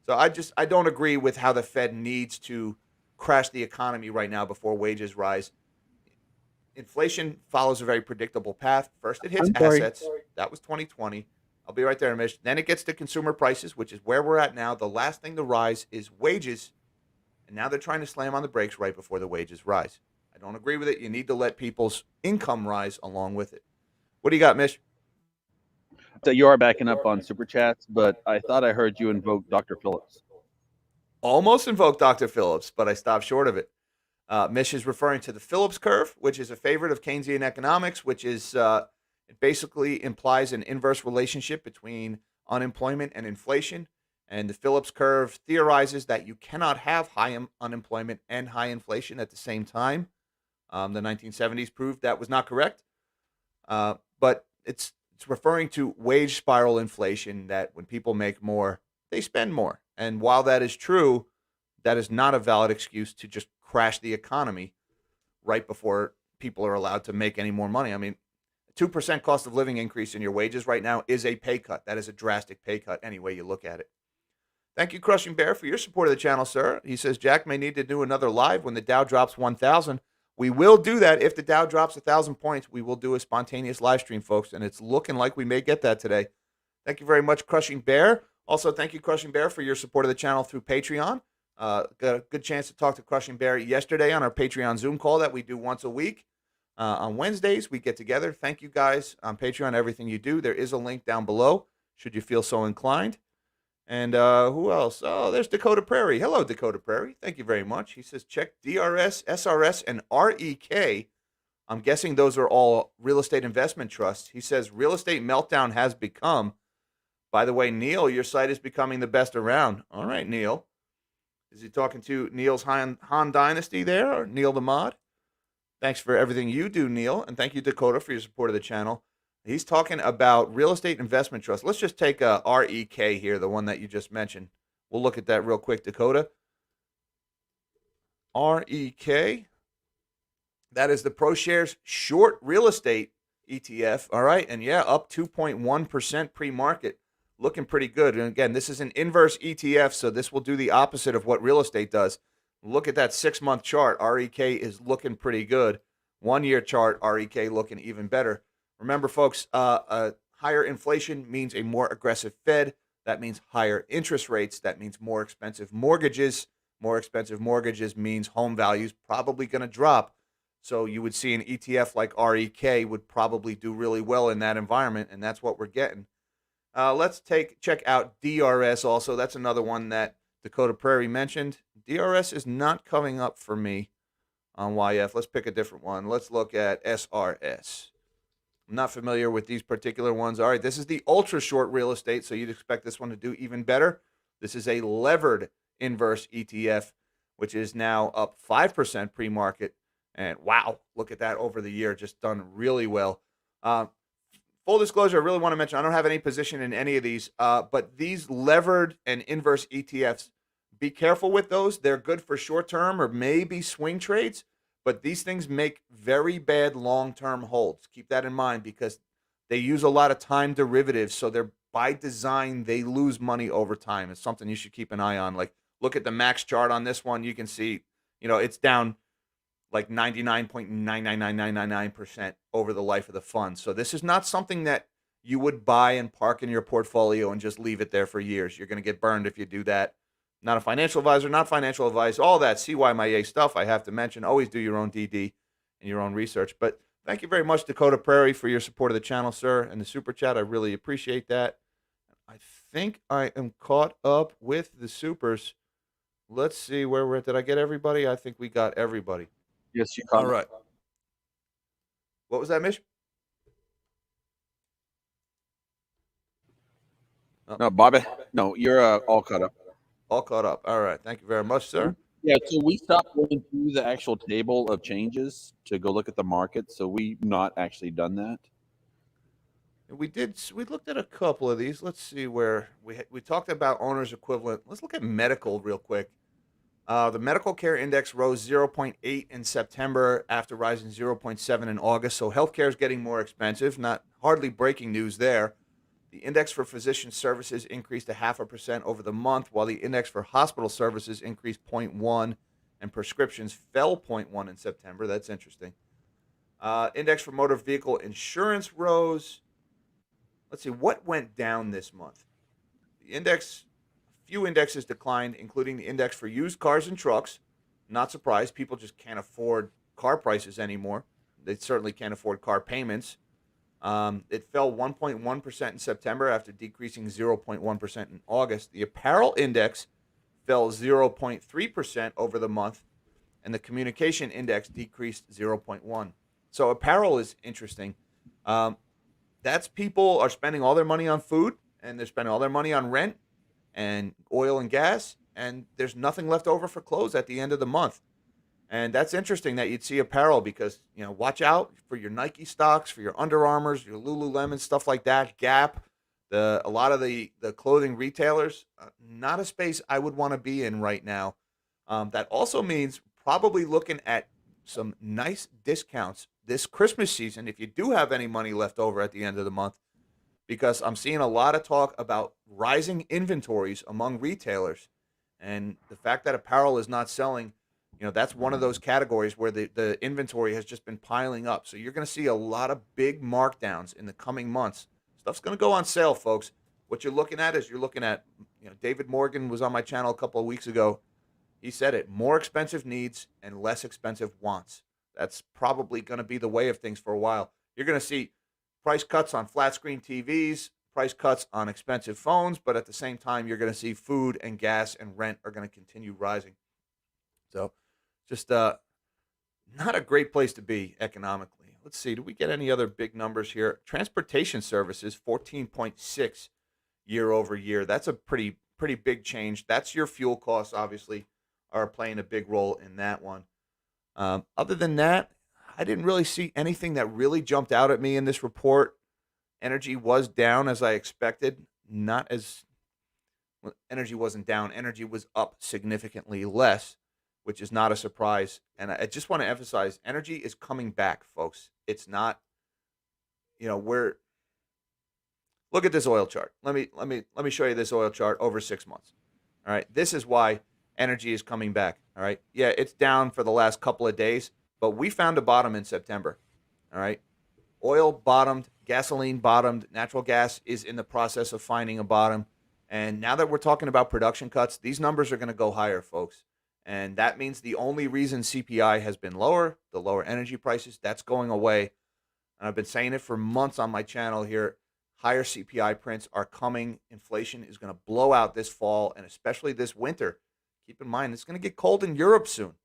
So I don't agree with how the Fed needs to crash the economy right now before wages rise. Inflation follows a very predictable path. First, it hits I'm sorry. assets. That was 2020. I'll be right there, Mish. Then it gets to consumer prices, which is where we're at now. The last thing to rise is wages. And now they're trying to slam on the brakes right before the wages rise. I don't agree with it. You need to let people's income rise along with it. What do you got, Mish? So you are backing up on super chats, but I thought I heard you invoke Dr. Phillips. Almost invoked Dr. Phillips, but I stopped short of it. Mish is referring to the Phillips curve, which is a favorite of Keynesian economics, which is it basically implies an inverse relationship between unemployment and inflation. And the Phillips curve theorizes that you cannot have high unemployment and high inflation at the same time. The 1970s proved that was not correct. But it's referring to wage spiral inflation, that when people make more, they spend more. And while that is true, that is not a valid excuse to just crash the economy right before people are allowed to make any more money. I mean, 2% cost of living increase in your wages right now is a pay cut. That is a drastic pay cut any way you look at it. Thank you, Crushing Bear, for your support of the channel, sir. He says Jack may need to do another live when the Dow drops 1,000. We will do that. If the Dow drops 1,000 points, we will do a spontaneous live stream, folks, and it's looking like we may get that today. Thank you very much, Crushing Bear. Also, thank you, Crushing Bear, for your support of the channel through Patreon. Got a good chance to talk to Crushing Bear yesterday on our Patreon Zoom call that we do once a week. On Wednesdays, we get together. Thank you guys on Patreon, everything you do. There is a link down below, should you feel so inclined. And who else? Oh, there's Dakota Prairie. Hello, Dakota Prairie. Thank you very much. He says, check DRS, SRS, and REK. I'm guessing those are all real estate investment trusts. He says, real estate meltdown has become. By the way, Neil, your site is becoming the best around. All right, Neil. Is he talking to Neil's Han Dynasty there, or Neil the Mod? Thanks for everything you do, Neil. And thank you, Dakota, for your support of the channel. He's talking about real estate investment trust. Let's just take REK here, the one that you just mentioned. We'll look at that real quick, Dakota. REK. That is the ProShares Short Real Estate ETF. All right. And yeah, up 2.1% pre-market. Looking pretty good. And again, this is an inverse ETF, so this will do the opposite of what real estate does. Look at that 6-month chart. REK is looking pretty good. 1-year chart, REK looking even better. Remember, folks, higher inflation means a more aggressive Fed. That means higher interest rates. That means more expensive mortgages. More expensive mortgages means home values probably going to drop. So you would see an ETF like REK would probably do really well in that environment, and that's what we're getting. Let's check out DRS also. That's another one that Dakota Prairie mentioned. DRS is not coming up for me on YF. Let's pick a different one. Let's look at SRS. I'm not familiar with these particular ones. All right, this is the ultra short real estate, so you'd expect this one to do even better. This is a levered inverse ETF, which is now up 5% pre-market. And wow, look at that over the year, just done really well. Full disclosure, I really want to mention, I don't have any position in any of these, but these levered and inverse ETFs, be careful with those. They're good for short-term or maybe swing trades, but these things make very bad long-term holds. Keep that in mind because they use a lot of time derivatives, so they're by design, they lose money over time. It's something you should keep an eye on. Like, look at the max chart on this one. You can see, it's down like 99.999999% over the life of the fund. So this is not something that you would buy and park in your portfolio and just leave it there for years. You're going to get burned if you do that. Not a financial advisor, not financial advice, all that CYMA stuff I have to mention. Always do your own DD and your own research. But thank you very much, Dakota Prairie, for your support of the channel, sir, and the super chat. I really appreciate that. I think I am caught up with the supers. Let's see where we're at. Did I get everybody? I think we got everybody. Yes, you caught. All right. What was that, Mish? No, Bobby. No, you're all caught up. All caught up. All right. Thank you very much, sir. Yeah, so we stopped going through the actual table of changes to go look at the market. So we've not actually done that. We looked at a couple of these. Let's see where we talked about owner's equivalent. Let's look at medical real quick. The medical care index rose 0.8 in September after rising 0.7 in August. So healthcare is getting more expensive. Not hardly breaking news there. The index for physician services increased 0.5% over the month, while the index for hospital services increased zero point 0.1 and prescriptions fell zero point 0.1 in September. That's interesting. Index for motor vehicle insurance rose. Let's see, what went down this month? The index, a few indexes declined, including the index for used cars and trucks. Not surprised. People just can't afford car prices anymore. They certainly can't afford car payments. It fell 1.1% in September after decreasing 0.1% in August. The apparel index fell 0.3% over the month, and the communication index decreased 0.1. So apparel is interesting. Um, that's people are spending all their money on food, and they're spending all their money on rent and oil and gas, and there's nothing left over for clothes at the end of the month. And that's interesting that you'd see apparel because, watch out for your Nike stocks, for your Under Armours, your Lululemon, stuff like that, Gap, a lot of the clothing retailers, not a space I would want to be in right now. That also means probably looking at some nice discounts this Christmas season if you do have any money left over at the end of the month, because I'm seeing a lot of talk about rising inventories among retailers. And the fact that apparel is not selling, that's one of those categories where the inventory has just been piling up. So you're going to see a lot of big markdowns in the coming months. Stuff's going to go on sale, folks. What you're looking at is David Morgan was on my channel a couple of weeks ago. He said it, more expensive needs and less expensive wants. That's probably going to be the way of things for a while. You're going to see price cuts on flat screen TVs, price cuts on expensive phones, but at the same time, you're going to see food and gas and rent are going to continue rising. So just not a great place to be economically. Let's see, do we get any other big numbers here? Transportation services, 14.6 year over year. That's a pretty big change. That's your fuel costs, obviously, are playing a big role in that one. Other than that, I didn't really see anything that really jumped out at me in this report. Energy was down as I expected. Not as well, energy wasn't down. Energy was up significantly less, which is not a surprise. And I just want to emphasize, energy is coming back, folks. It's not, we're look at this oil chart. Let me show you this oil chart over 6 months. All right, this is why energy is coming back. All right, yeah, it's down for the last couple of days, but we found a bottom in September. All right, oil bottomed, gasoline bottomed, natural gas is in the process of finding a bottom. And now that we're talking about production cuts, these numbers are going to go higher, folks. And that means the only reason CPI has been lower, the lower energy prices, that's going away. And I've been saying it for months on my channel here. Higher CPI prints are coming. Inflation is going to blow out this fall and especially this winter. Keep in mind, it's going to get cold in Europe soon.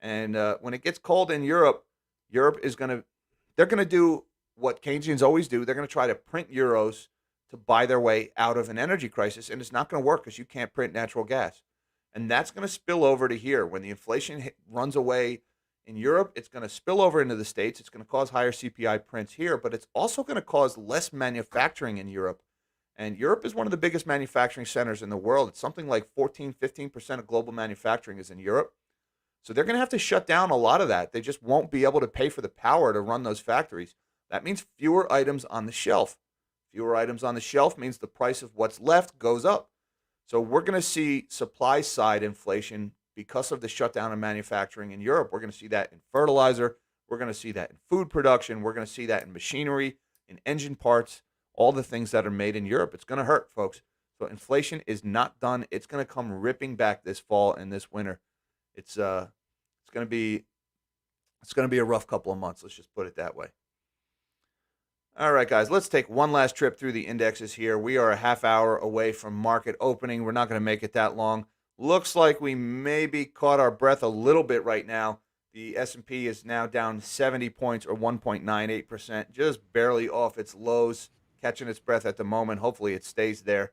And when it gets cold in Europe, they're going to do what Keynesians always do. They're going to try to print euros to buy their way out of an energy crisis. And it's not going to work because you can't print natural gas. And that's going to spill over to here. When the inflation runs away in Europe, it's going to spill over into the States. It's going to cause higher CPI prints here, but it's also going to cause less manufacturing in Europe. And Europe is one of the biggest manufacturing centers in the world. It's something like 15% of global manufacturing is in Europe. So they're going to have to shut down a lot of that. They just won't be able to pay for the power to run those factories. That means fewer items on the shelf. Fewer items on the shelf means the price of what's left goes up. So we're going to see supply side inflation because of the shutdown of manufacturing in Europe. We're going to see that in fertilizer. We're going to see that in food production. We're going to see that in machinery, in engine parts, all the things that are made in Europe. It's going to hurt, folks. So inflation is not done. It's going to come ripping back this fall and this winter. It's going to be a rough couple of months. Let's just put it that way. All right, guys, let's take one last trip through the indexes here. We are a half hour away from market opening. We're not going to make it that long. Looks like we maybe caught our breath a little bit right now. The S&P is now down 70 points or 1.98%, just barely off its lows, catching its breath at the moment. Hopefully it stays there.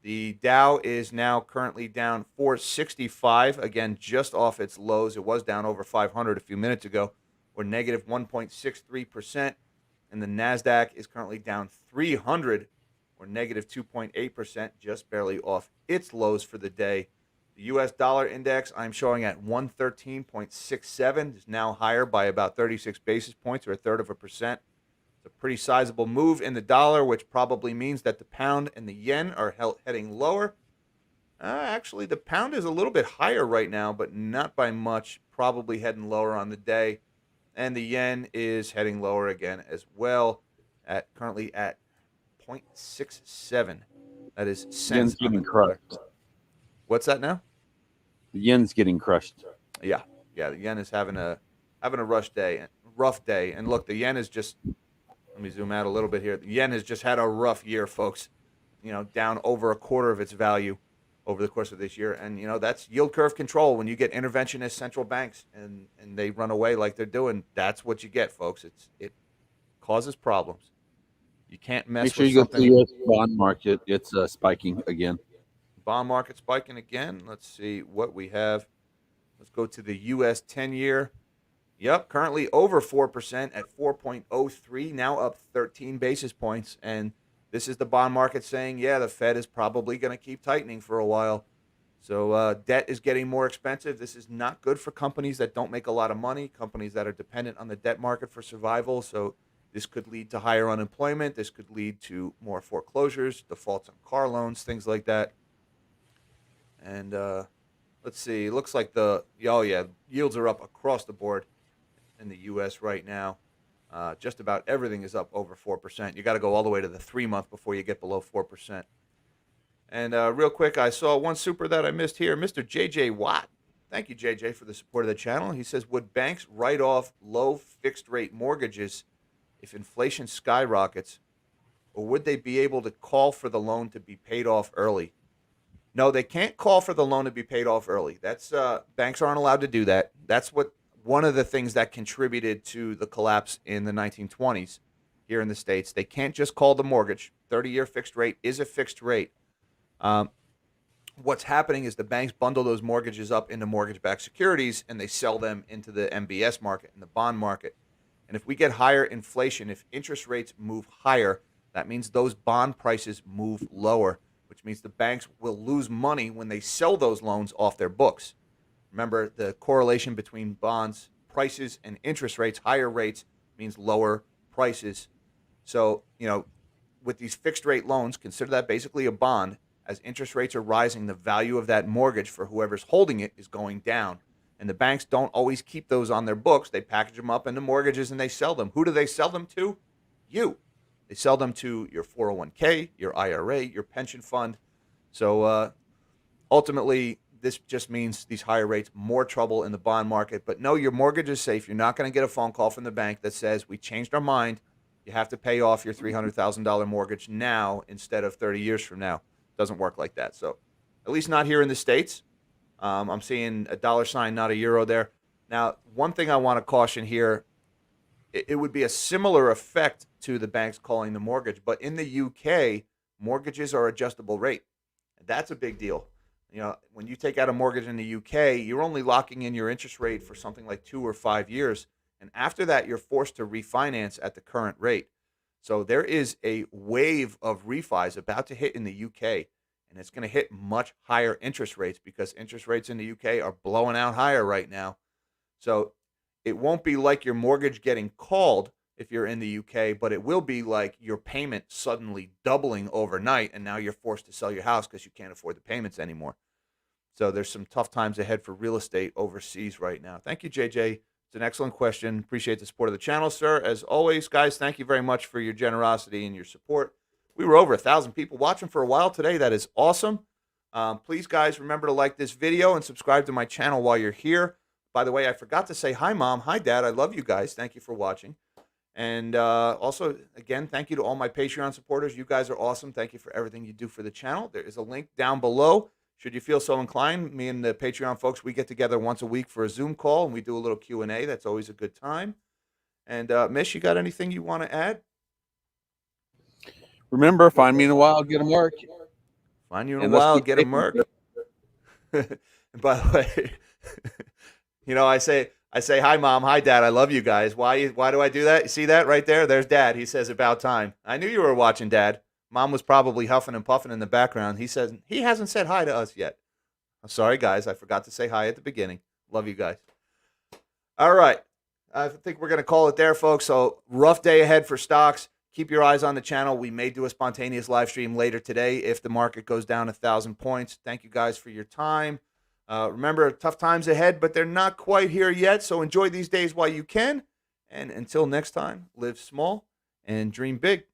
The Dow is now currently down 465, again, just off its lows. It was down over 500 a few minutes ago, or negative 1.63%. And the NASDAQ is currently down 300, or negative 2.8%, just barely off its lows for the day. The U.S. dollar index I'm showing at 113.67 is now higher by about 36 basis points, or a third of a percent. It's a pretty sizable move in the dollar, which probably means that the pound and the yen are heading lower. Actually, the pound is a little bit higher right now, but not by much, probably heading lower on the day. And the yen is heading lower again as well, at currently at 0.67. That is cents Yen's on the getting dollar. crushed. What's that now? The yen's getting crushed. Yeah, the yen is having a rough day. And look, the yen is just. Let me zoom out a little bit here. The yen has just had a rough year, folks. Down over a quarter of its value over the course of this year, and that's yield curve control. When you get interventionist central banks and they run away like they're doing, that's what you get, folks. It causes problems. You can't mess Make sure with you go to something. the U.S. bond market. It's spiking again. Bond market spiking again. Let's see what we have. Let's go to the U.S. 10-year. Yep, currently over 4% at 4.03, now up 13 basis points. And this is the bond market saying, yeah, the Fed is probably going to keep tightening for a while. So debt is getting more expensive. This is not good for companies that don't make a lot of money, companies that are dependent on the debt market for survival. So this could lead to higher unemployment. This could lead to more foreclosures, defaults on car loans, things like that. And let's see, it looks like yields are up across the board in the U.S. right now. Just about everything is up over 4%. You got to go all the way to the 3-month before you get below 4%. And real quick, I saw one super that I missed here. Mr. J.J. Watt. Thank you, J.J., for the support of the channel. He says, would banks write off low fixed-rate mortgages if inflation skyrockets, or would they be able to call for the loan to be paid off early? No, they can't call for the loan to be paid off early. That's banks aren't allowed to do that. That's one of the things that contributed to the collapse in the 1920s here in the States. They can't just call the mortgage. 30-year fixed rate is a fixed rate. What's happening is the banks bundle those mortgages up into mortgage-backed securities, and they sell them into the MBS market and the bond market. And if we get higher inflation, if interest rates move higher, that means those bond prices move lower, which means the banks will lose money when they sell those loans off their books. Remember, the correlation between bonds, prices, and interest rates, higher rates means lower prices. So, with these fixed rate loans, consider that basically a bond. As interest rates are rising, the value of that mortgage for whoever's holding it is going down. And the banks don't always keep those on their books. They package them up into mortgages and they sell them. Who do they sell them to? You. They sell them to your 401k, your IRA, your pension fund. So ultimately, this just means these higher rates, more trouble in the bond market. But no, your mortgage is safe. You're not going to get a phone call from the bank that says, we changed our mind. You have to pay off your $300,000 mortgage now instead of 30 years from now. It doesn't work like that. So at least not here in the States. I'm seeing a dollar sign, not a euro there. Now, one thing I want to caution here, it would be a similar effect to the banks calling the mortgage. But in the UK, mortgages are adjustable rate. That's a big deal. When you take out a mortgage in the UK, you're only locking in your interest rate for something like 2 or 5 years. And after that, you're forced to refinance at the current rate. So there is a wave of refis about to hit in the UK, and it's going to hit much higher interest rates because interest rates in the UK are blowing out higher right now. So it won't be like your mortgage getting called if you're in the UK, but it will be like your payment suddenly doubling overnight, and now you're forced to sell your house because you can't afford the payments anymore. So there's some tough times ahead for real estate overseas right now. Thank you, JJ. It's an excellent question. Appreciate the support of the channel, sir. As always, guys, thank you very much for your generosity and your support. We were over 1,000 people watching for a while today. That is awesome. Please, guys, remember to like this video and subscribe to my channel while you're here. By the way, I forgot to say hi, Mom. Hi, Dad. I love you guys. Thank you for watching. And also, again, thank you to all my Patreon supporters. You guys are awesome. Thank you for everything you do for the channel. There is a link down below. Should you feel so inclined, me and the Patreon folks, we get together once a week for a Zoom call, and we do a little Q&A. That's always a good time. And, Mish, you got anything you want to add? Remember, find me in a while, get a mark. Find you in a while, get a merc. And by the way, I say, hi, Mom. Hi, Dad. I love you guys. Why do I do that? You see that right there? There's Dad. He says, about time. I knew you were watching, Dad. Mom was probably huffing and puffing in the background. He says he hasn't said hi to us yet. I'm sorry, guys. I forgot to say hi at the beginning. Love you guys. All right. I think we're going to call it there, folks. So rough day ahead for stocks. Keep your eyes on the channel. We may do a spontaneous live stream later today if the market goes down 1,000 points. Thank you guys for your time. Remember, tough times ahead, but they're not quite here yet. So enjoy these days while you can. And until next time, live small and dream big.